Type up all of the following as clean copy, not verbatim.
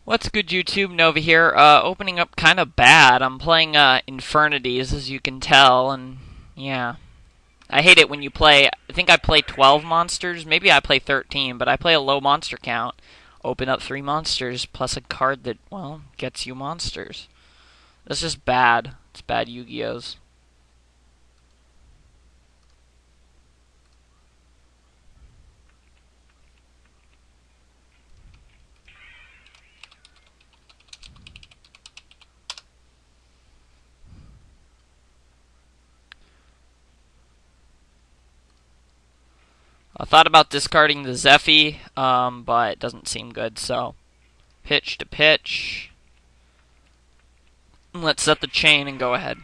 What's good, YouTube? Nova here. Opening up kind of bad. I'm playing Infernities, as you can tell, and yeah. I hate it when you play. I think I play 12 monsters. Maybe I play 13, but I play a low monster count. Open up 3 monsters, plus a card that, well, gets you monsters. That's just bad. It's bad Yu-Gi-Ohs. I thought about discarding the Zephy, but it doesn't seem good, so pitch to pitch. Let's set the chain and go ahead.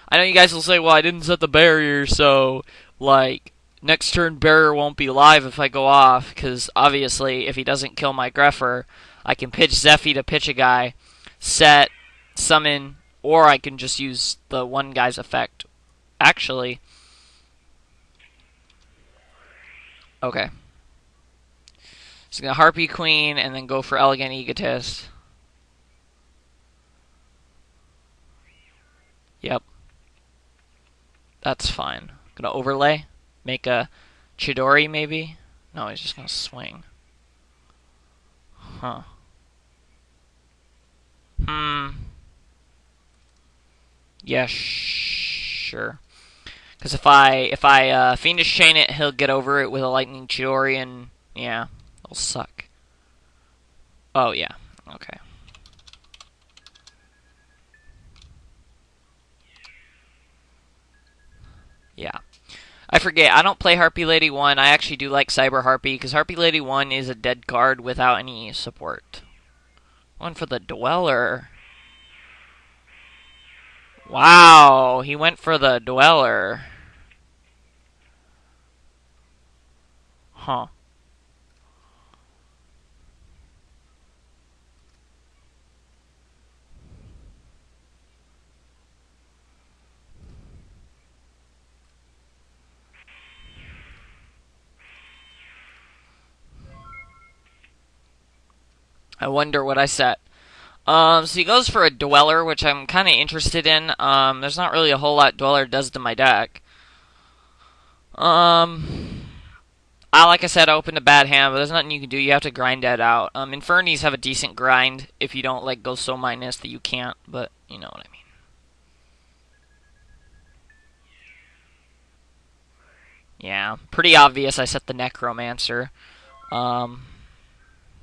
I know you guys will say, well, I didn't set the barrier, so, like, next turn barrier won't be live if I go off, because obviously, if he doesn't kill my Greffer, I can pitch Zephy to pitch a guy, set, summon, or I can just use the one guy's effect. Actually, okay. So gonna Harpy Queen and then go for Elegant Egotist. Yep. That's fine. Gonna overlay. Make a Chidori maybe? No, he's just gonna swing. Huh. Yeah, sure. Because if I Fiendish Chain it, he'll get over it with a Lightning Chidori, and yeah, it'll suck. Oh yeah, okay. Yeah. I forget, I don't play Harpy Lady 1. I actually do like Cyber Harpy, because Harpy Lady 1 is a dead card without any support. One for the Dweller. Wow, he went for the Dweller. Huh. I wonder what I set. So he goes for a Dweller, which I'm kind of interested in. There's not really a whole lot Dweller does to my deck. Like I said, I opened a bad hand, but there's nothing you can do. You have to grind that out. Infernities have a decent grind if you don't like go so minus that you can't, but you know what I mean. Yeah, pretty obvious I set the Necromancer.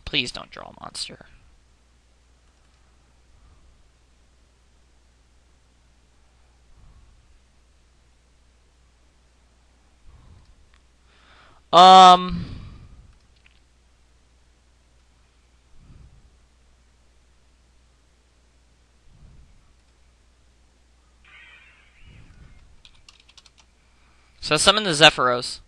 Please don't draw a monster. Um, so summon the Zephyros.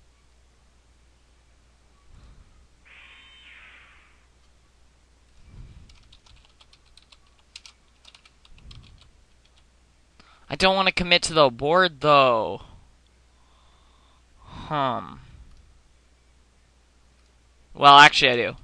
I don't want to commit to the board, though. Well, actually, I do.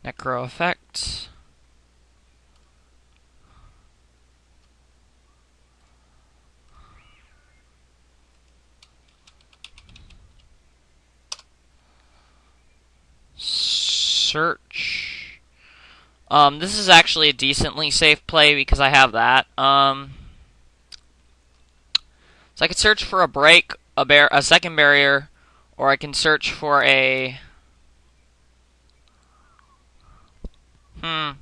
Necro effect. Search. This is actually a decently safe play because I have that. So I could search for a break, a second barrier, or I can search for a. I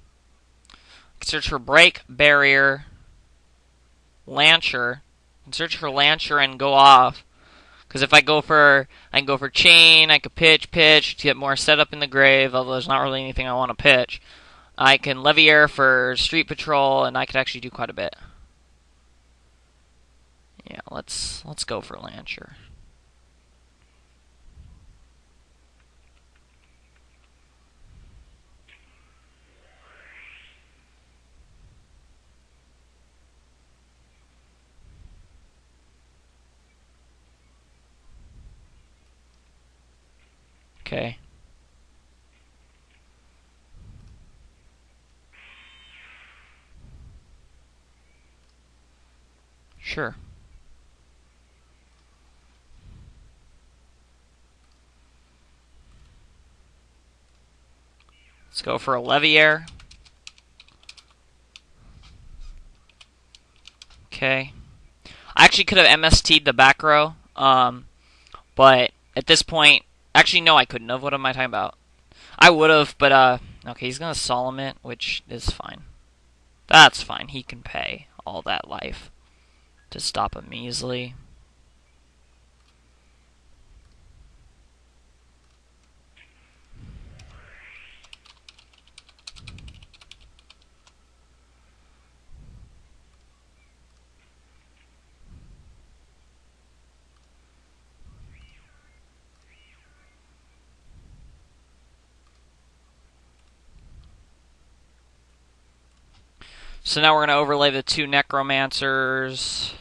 can search for break, barrier, Lancer. I can search for Lancer and go off. Because if I can go for chain, I could pitch to get more setup in the grave, although there's not really anything I want to pitch. I can Levier for street patrol, and I could actually do quite a bit. Yeah, let's go for Lancer. Okay. Sure. Let's go for a Leviair. Okay. I actually could have MST'd the back row, but at this point, actually no, I couldn't have. What am I talking about? I would have, but okay, he's gonna solemn it, which is fine. That's fine. He can pay all that life to stop a measly. So now we're going to overlay the 2 Necromancers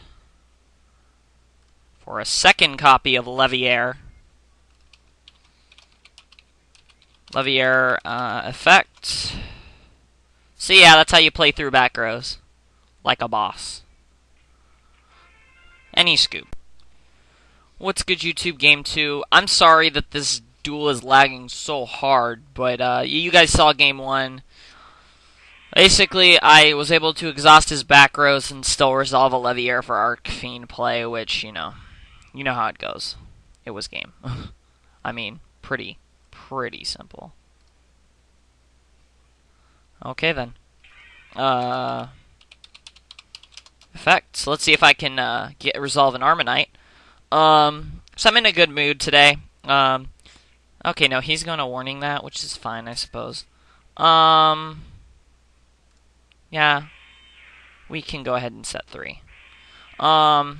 for a second copy of Leviair. Leviair effect. So yeah, that's how you play through back rows. Like a boss. Any scoop. What's good, YouTube? Game 2. I'm sorry that this duel is lagging so hard, but you guys saw Game 1. Basically, I was able to exhaust his back rows and still resolve a Leviair for Arc Fiend play, which, you know how it goes. It was game. I mean, pretty simple. Okay, then. Effects. Let's see if I can resolve an Armonite. So I'm in a good mood today. Okay, no, he's going to warning that, which is fine, I suppose. Yeah, we can go ahead and set 3. Probably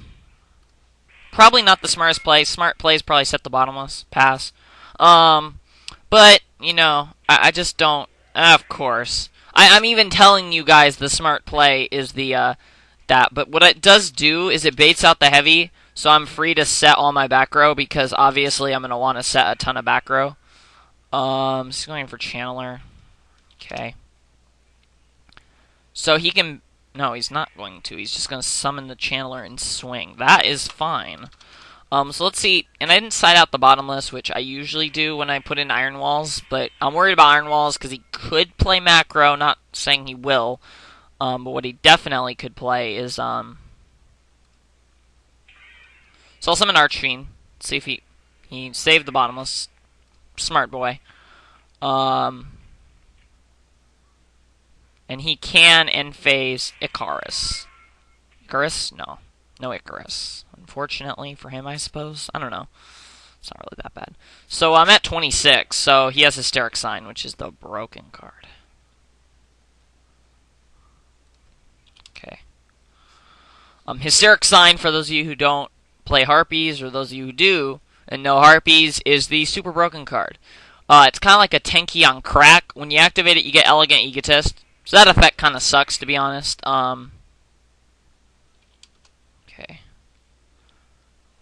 not the smartest play. Smart plays probably set the bottomless. Pass. But, you know, I just don't... Of course. I'm even telling you guys the smart play is the, that. But what it does do is it baits out the heavy, so I'm free to set all my back row, because obviously I'm going to want to set a ton of back row. Just going for Channeler. Okay. So he can... No, he's not going to. He's just going to summon the Channeler and swing. That is fine. So let's see. And I didn't side out the bottomless, which I usually do when I put in Iron Walls. But I'm worried about Iron Walls because he could play macro. Not saying he will. But what he definitely could play is... So I'll summon Archfiend. See if he saved the bottomless. Smart boy. And he can end phase Icarus. Icarus? No. No Icarus. Unfortunately for him, I suppose. I don't know. It's not really that bad. So I'm at 26, so he has Hysteric Sign, which is the broken card. Okay. Hysteric Sign, for those of you who don't play Harpies, or those of you who do and know Harpies, is the super broken card. It's kind of like a Tenki on crack. When you activate it, you get Elegant Egotist. So that effect kind of sucks, to be honest. Okay.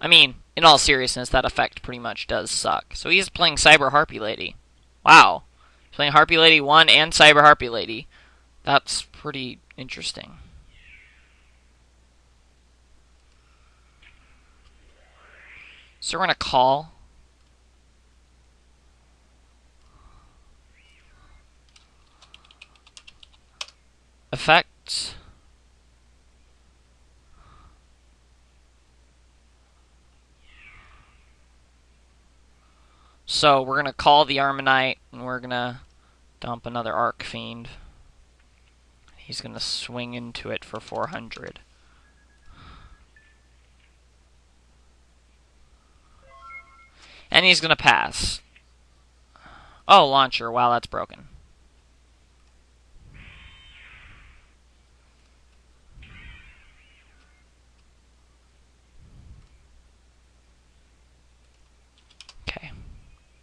I mean, in all seriousness, that effect pretty much does suck. So he's playing Cyber Harpy Lady. Wow. He's playing Harpy Lady 1 and Cyber Harpy Lady. That's pretty interesting. So we're going to call. Effects. So we're going to call the Armonite, and we're going to dump another Arc Fiend. He's going to swing into it for 400. And he's going to pass. Oh, Launcher. Wow, that's broken.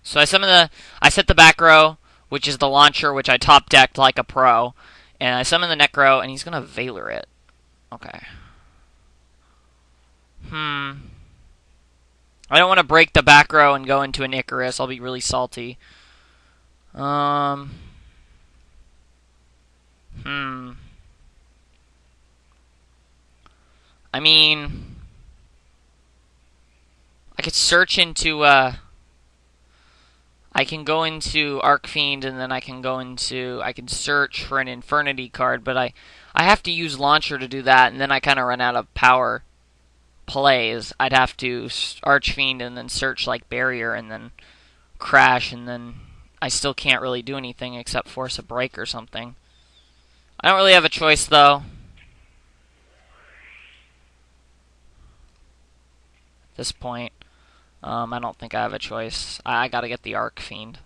So I set the back row, which is the launcher, which I top decked like a pro, and I summon the Necro, and he's gonna Valor it. Okay. I don't want to break the back row and go into an Icarus. I'll be really salty. I mean, I could search into, I can go into Arcfiend, and then I can search for an Infernity card, but I have to use Launcher to do that, and then I kind of run out of power plays. I'd have to Archfiend and then search like Barrier, and then crash, and then I still can't really do anything except force a break or something. I don't really have a choice, though. At this point, I don't think I have a choice. I gotta get the Arcfiend.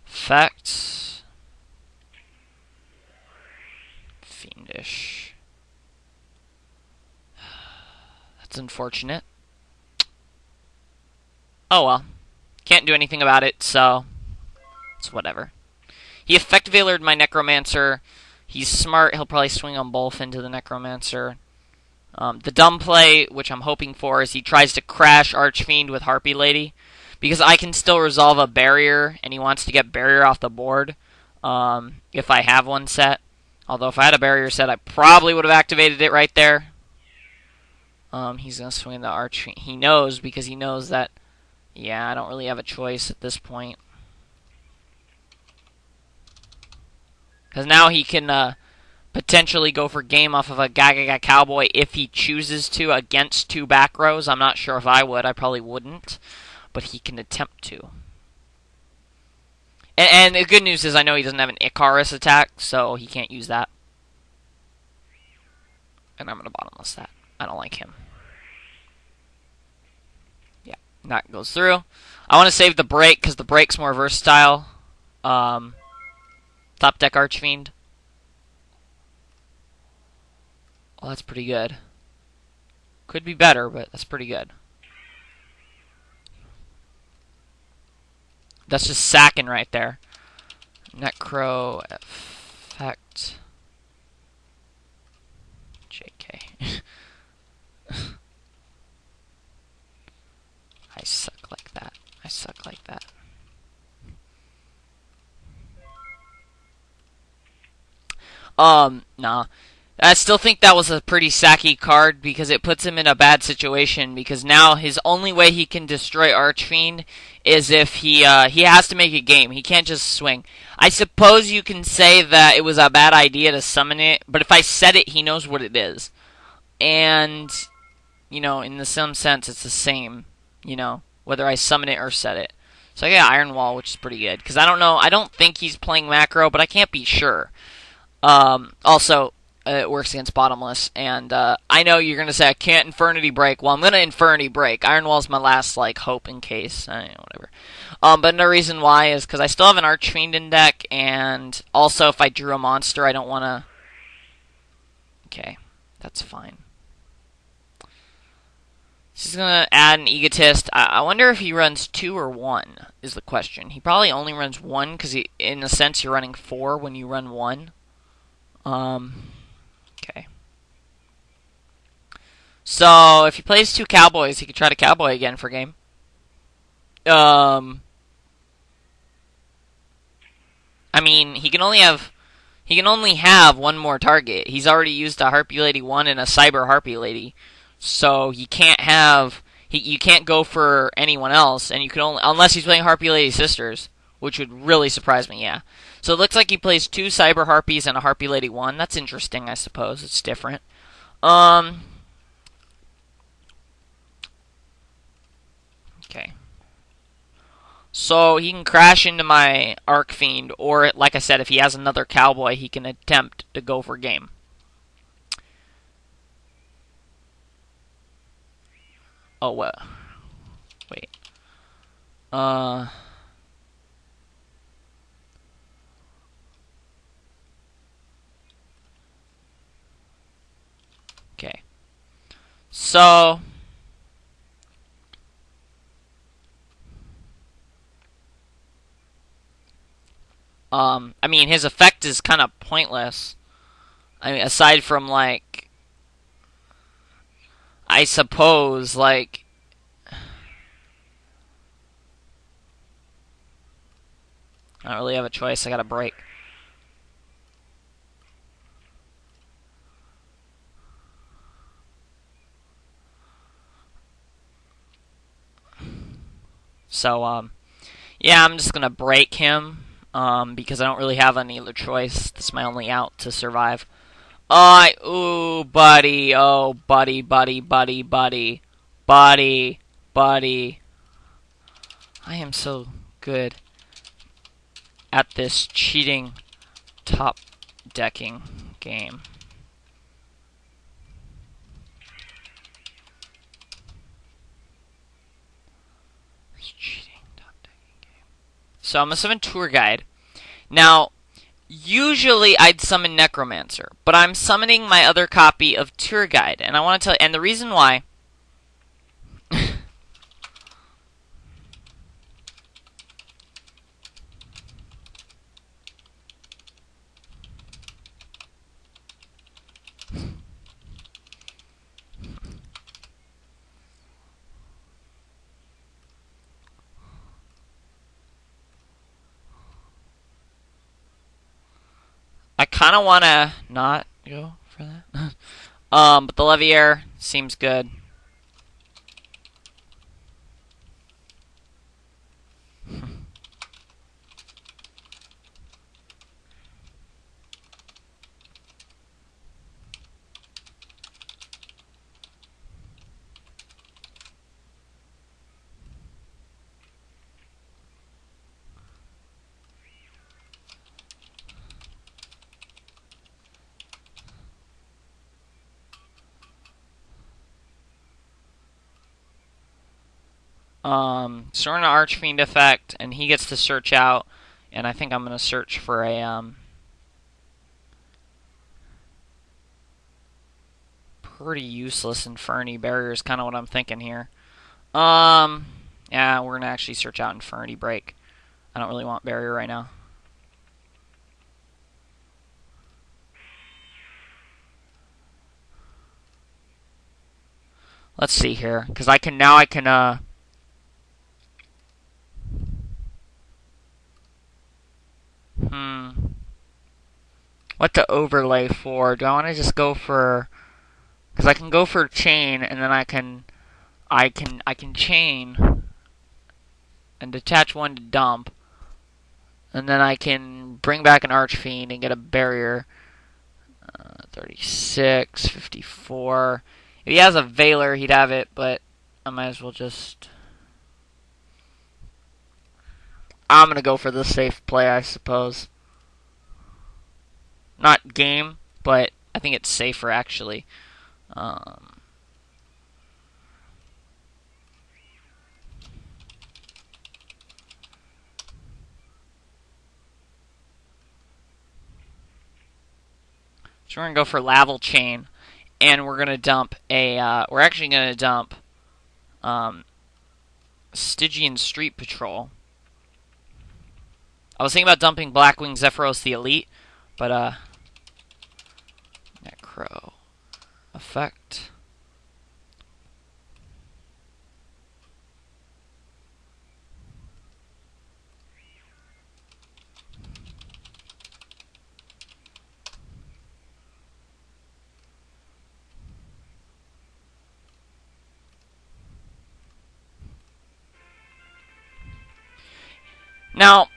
Effect. Fiendish. That's unfortunate. Oh well. Can't do anything about it, so it's whatever. He Effect Valored my Necromancer. He's smart. He'll probably swing them both into the Necromancer. The dumb play, which I'm hoping for, is he tries to crash Archfiend with Harpy Lady. Because I can still resolve a Barrier, and he wants to get Barrier off the board if I have one set. Although if I had a Barrier set, I probably would have activated it right there. He's going to swing the Archfiend. He knows, because he knows that, yeah, I don't really have a choice at this point. Because now he can potentially go for game off of a Gagaga Cowboy if he chooses to against two back rows. I'm not sure if I would. I probably wouldn't. But he can attempt to. And the good news is I know he doesn't have an Icarus attack, so he can't use that. And I'm going to bottomless that. I don't like him. Yeah, that goes through. I want to save the break because the break's more versatile. Top deck Archfiend. Well, that's pretty good. Could be better, but that's pretty good. That's just sacking right there. Necro effect. JK. I suck like that. I suck like that. Nah. I still think that was a pretty sacky card because it puts him in a bad situation because now his only way he can destroy Archfiend is if he has to make a game. He can't just swing. I suppose you can say that it was a bad idea to summon it, but if I set it, he knows what it is. And, you know, in some sense, it's the same, you know, whether I summon it or set it. So I got Iron Wall, which is pretty good because I don't know. I don't think he's playing macro, but I can't be sure. Also, it works against bottomless, and I know you're going to say I can't Infernity Break. Well, I'm going to Infernity Break. Iron Wall's my last, like, hope in case. Whatever. But another reason why is because I still have an Archfiend in deck, and also if I drew a monster, I don't want to... Okay, that's fine. This is going to add an Egotist. I wonder if he runs 2 or 1, is the question. He probably only runs 1, because in a sense you're running 4 when you run 1. Okay. So, if he plays 2 Cowboys, he could try to Cowboy again for game. I mean, he can only have 1 more target. He's already used a Harpy Lady 1 and a Cyber Harpy Lady. So, he can't have... you can't go for anyone else, and you can only... Unless he's playing Harpy Lady Sisters, which would really surprise me, yeah. So it looks like he plays 2 Cyber Harpies and a Harpy Lady 1. That's interesting, I suppose. It's different. Okay. So he can crash into my Arcfiend, or, like I said, if he has another Cowboy, he can attempt to go for game. Oh, what? Wait. Okay. So I mean, his effect is kind of pointless. I mean, aside from, like, I suppose, like, I don't really have a choice. I gotta break. So, yeah, I'm just gonna break him, because I don't really have any other choice. This is my only out to survive. Ooh, buddy, oh, buddy, buddy, buddy, buddy, buddy, buddy. I am so good at this cheating top decking game. So I'm gonna summon Tour Guide. Now, usually I'd summon Necromancer, but I'm summoning my other copy of Tour Guide, and I want to tell you, and the reason why. I kind of want to not go for that. But the Leviair seems good. Sort of Archfiend effect, and he gets to search out, and I think I'm gonna search for a pretty useless Inferni barrier is kind of what I'm thinking here. Yeah, we're gonna actually search out Inferni break. I don't really want barrier right now. Let's see here, because I can what to overlay for? Do I want to just go for? Because I can go for chain, and then I can chain and detach one to dump, and then I can bring back an Archfiend and get a barrier. 36, 54. If he has a Veiler, he'd have it, but I might as well just. I'm gonna go for the safe play, I suppose. Not game, but I think it's safer actually. So we're gonna go for Laval Chain, and we're gonna dump a. We're actually gonna dump Stygian Street Patrol. I was thinking about dumping Blackwing Zephyros the Elite, but Necro effect. Now,